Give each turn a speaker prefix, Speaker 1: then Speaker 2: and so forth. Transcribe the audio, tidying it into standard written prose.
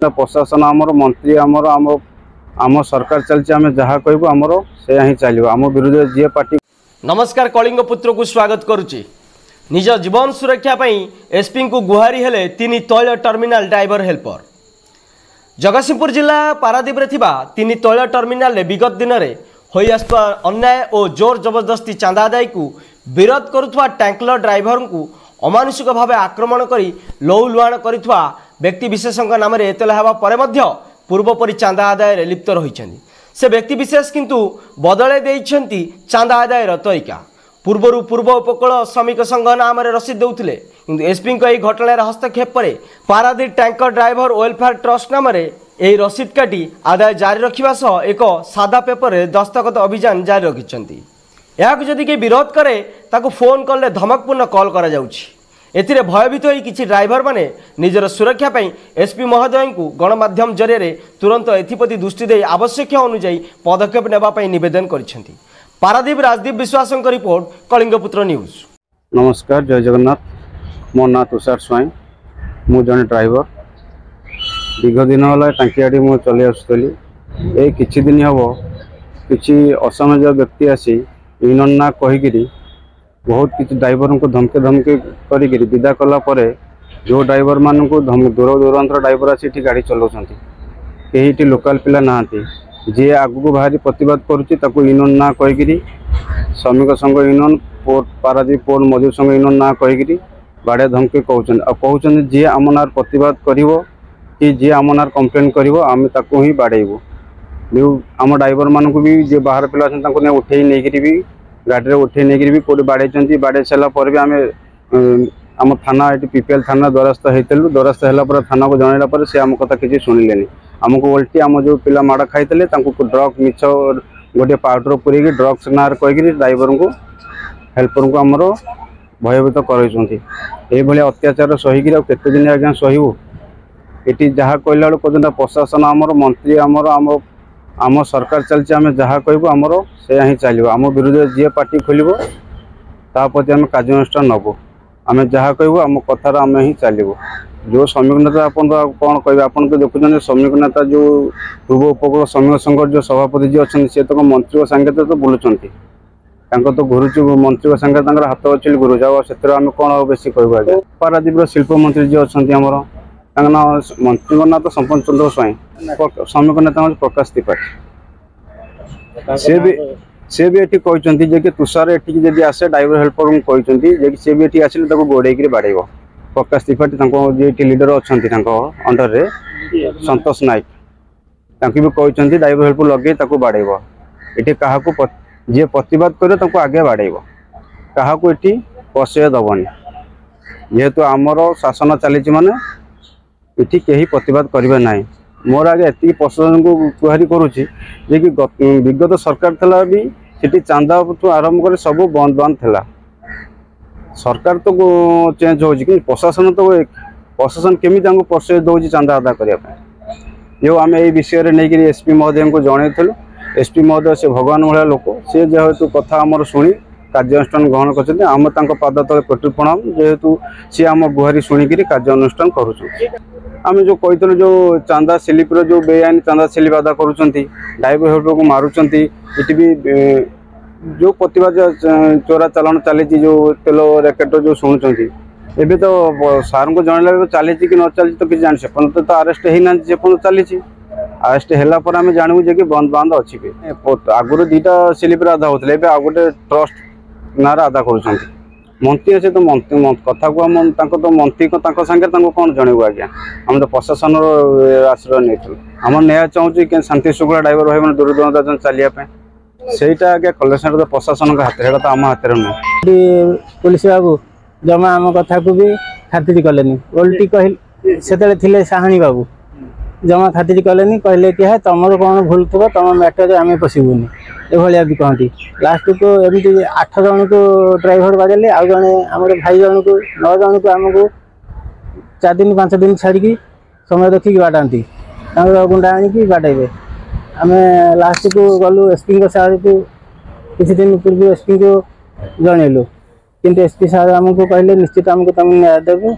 Speaker 1: प्रशासन आमर मंत्री आमर आम आम सरकार चलती आम जहाँ कहबू आमर से ही चलो आम विरोध जी पार्टी।
Speaker 2: नमस्कार कलिंग पुत्र को स्वागत करुच्ची। निज जीवन सुरक्षा एसपी को गुहारी हेले तीन तैल टर्मिनाल ड्राइवर हेल्पर। जगतसिंहपुर जिला पारादीप तीन तैल टर्मिनाल विगत दिन में होई आसुवा अन्याय और जोर जबरदस्ती चांदा आदाय को विरोध करुवा टैंकलर ड्राइवर को अमानुषिक भाव आक्रमण कर लौ लुहाण करुवा व्यक्ति विशेष नाम एतला हेबा परे मध्य पूर्वपरी चांदा आदाय लिप्त रही से व्यक्ति विशेष किंतु बदले देइछंती चांदा आदायर तरीका। पूर्वर पूर्व उपकूल श्रमिक संघ नाम रसीद देउथिले किंतु एसपी यह घटनार हस्तक्षेप पर Paradip tanker driver welfare trust नाम यह रसीद काटी आदाय जारी रखा सह एक सादा पेपर में दस्तखत अभियान जारी रखिंट। या जदि कि विरोध करे ताकू फोन कले धमकपूर्ण कॉल करा जाउछि। एथिरे भयभीत होई किछि ड्राइवर माने निजर सुरक्षा पई एसपी महोदय को गणमाध्यम जरिए तुरंत एथिप्रति दृष्टि दे आवश्यक अनुଯାयी पदक्षेप नेबा पई निवेदन करिसेंती। पारादीप राजदीप विश्वासंक रिपोर्ट कलिंगपुत्र न्यूज।
Speaker 1: नमस्कार, जय जगन्नाथ। मो ना तुषार स्वाई, मु जने ड्राइवर। दीर्घ दिन है टांकीआड़ी मु चली आसुली। ए किछि दिन हम किछि असामाजिक व्यक्ति आसी यूनियन ना कहीकि बहुत किसी ड्राइवर को धमके धमके करी विदा कला परे जो ड्राइवर मान को दूर दूरांतर ड्राइवर आसी गाड़ी चलाउछंती कहीं लोकल पिला नहांती जी आगु को बाहरी प्रतिवाद करुच्ची यूनियन ना कहीकि श्रमिक संघ यूनियन पारादीप पोर्ट मजदूर संघ यूनियन ना कहीकि बाड़े धमके कहते जी आम नार प्रतिवाद करिवो कि जी आम नार कंप्लेन करिवो आम ताकू ही बाड़ेबू। आम ड्राइवर मान को भी जे बाहर पिला अच्छे उठे नहीं भी गाड़ी में उठे नहीं भी कौट बाड़े बाड़े सारापर भी आम थाना ये पीपीएल थाना द्वारस्थ होते द्वारस्थ है थाना को जनइला से आम कथा किसी शुणिले आमको उल्टी आम जो पिला माड़ खाई ड्रग मिछ गोटे पाउडर पूरे ड्रग्स ना कहीकि ड्राइवर को हेल्पर को आमर भयभीत कर अत्याचार सहीकि केते दिन आज्ञा सहू ये जहाँ कहला बेलू प्रशासन आमर मंत्री आमर आम आम सरकार चलती आम जहाँ कहबू आमर से ही चलो आम विरोध जी पार्टी खोल ताप्रति आम कार्यानुष्ठान नबू आम जहाँ कहबू आम कथार आम ही चलू। जो श्रमिक नेता आप कौन कह आप देखुं श्रमिक नेता जो पूर्व उपकूल श्रमिक संघ जो सभापति जी अच्छा सी तो मंत्री सांगे तो बुलूंट तो घुरुच मंत्री सांगे हाथ अच्छे घुरुच से आम कौन बेसी कहूँ आगे। पारादीप शिल्प मंत्री जी अच्छा आमर ना मंत्री ना तो संपन्न चंद्र स्वाई श्रमिक नेता प्रकाश त्रिपाठी से भी ये कहते कि तुषार ये आसे ड्राइवर हेल्पर को कहते सी भी ये आसिले गोड़े बाड़ेब। प्रकाश त्रिपाठी जी लीडर अच्छा अंडर रे संतोष नायक भी कहते ड्राइवर हेल्पर लगे बाड़ेब। ये क्या जी प्रतिवाद करे आगे बाड़ेब क्या ये प्रशय दबनी जेहेतु आमर शासन चली माने इटी कहीं प्रतिवाद करेंगे ना। मोर आगे एति प्रशासन को गुहारी करुच्ची जे कि विगत सरकार थला भी सीटी चांदा आरंभ कर सब बंद बंद थला। सरकार तो चेंज हो प्रशासन तो प्रशासन केमी प्रशय दौर चांदा अदा करने जो आम ये विषय में नहीं एसपी महोदय को जनईलु। एसपी महोदय से भगवान भाया लोक सी जेहेतु कथा आमर शुणी कार्यानुष्ठान ग्रहण कर आम पाद तले कोटि प्रणाम जेहेतु सी आम गुहारी शुणिकी कार्यानुष्ठान करुँ। आम जो कहते जो चांदा स्लिप जो बेआईन चांदा स्लिप अदा करुँच ड्राइवर हेल्पर को मारुंट ये भी जो प्रतिवाद चोरा चालान चली जो तेल रैकेट जो शुणुंट एवं तो सार को जनइला चली कि न चली तो किसी जानी से तो अरेस्ट होना से चली अरेस्ट है आम जानू जे कि बंद बंद अच्छी आगुरी दुईटा स्लिप आधा होते आ गए ट्रस्ट ना आधा कर मंत्री अच्छे तो मंत्री कथा को तो मंत्री को सांगे कौन जनइबू आज्ञा आम तो प्रशासन आश्रय नहीं आम न्याय चाहूँ कि शांति शुक्ला ड्राइवर भाई मैंने दूर दूर चलिए सहीटा आज्ञा कलेक्शन तो प्रशासन हाथ है तो आम हाथ नुह।
Speaker 3: पुलिस बाबू जमा आम कथा को भी खातिर कले ओल्टी कह से साहानी बाबू जमा खातिर कले कहले कि है तुम कौन भूल थो तुम मैटर आम पशुनि ये भी कहती। लास्ट को एमती 8 जन को ड्राइवर बाड़े आउ जड़े आम भाई जन को 9 जन को आमको 4 दिन 5 दिन छाड़ी समय देखिक बाटाती गुंडा आनिकी बाटेबे। आम लास्ट को गलु एसपी सार को किसी दिन पूर्व एसपी को जनइलु किंतु एसपी सार आमको कहले निश्चित आमको तुम न्याय देवे